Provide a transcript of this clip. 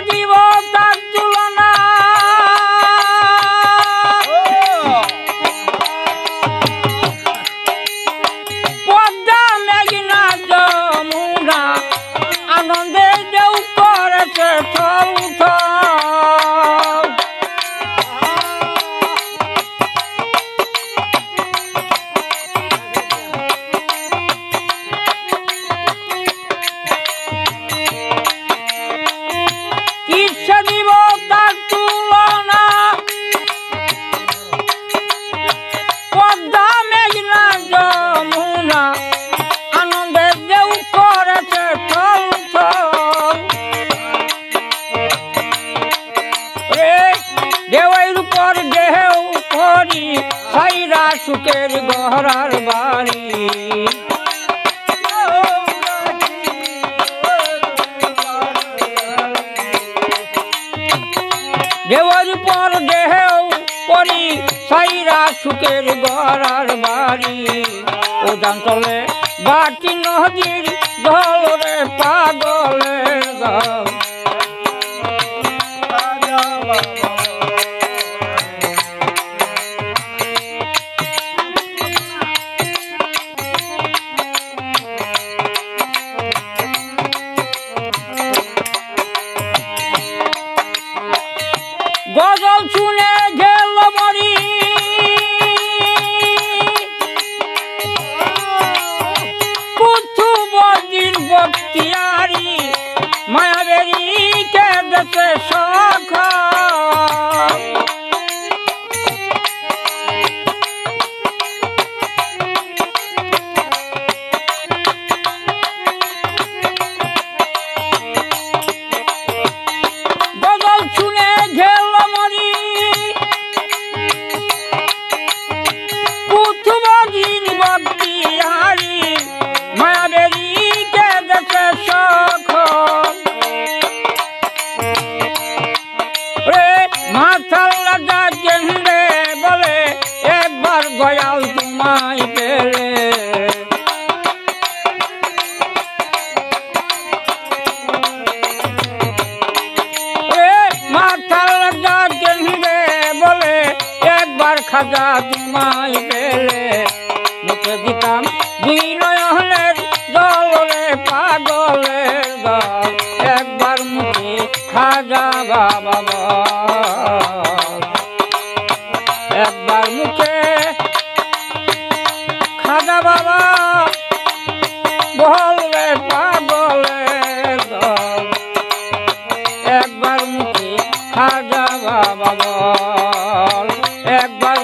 দিব তার তুলনা পদ্মা মেঘনা যমুনা আনন্দে ঢেউ করেছে থল থল ইচ্ছে দিব তার তুলনা পদ্মা মেঘনা যমুনা আনন্দে ঢেউ করেছে থল থল ঢেউয়ের উপর ঢেউ পরি সাইরা সুখের গহরার বাড়ি ঢেউয়ের উপর ঢেউ পরি সাইরা সুখের গহরার বাড়ি ও জানতলে বাটি নদীর দল রে পাগলের দল গজল শুনে গেল মরি কুতুবুদ্দিন বখতিয়ারি মায়াবেরি কেঁদেছে শখ গজল শুনে গেল মরি কুতুবুদ্দিন বখতিয়ারি মায়াবেরি কেঁদেছে শখ মাথার রাজা কেন্দ্রে বলে একবার দয়াল তোমায় পেলে মাথার রাজা কেন্দ্রে বলে একবার খাজা তোমায় পেলে মুখে দিতাম দুই নয়নের জল রে পাগলের দল একবার মুখে খাজা বাবা বল একবার মুখে খাজা বাবা বল রে পাগলের দল একবার মুখে খাজা বাবা বল একবার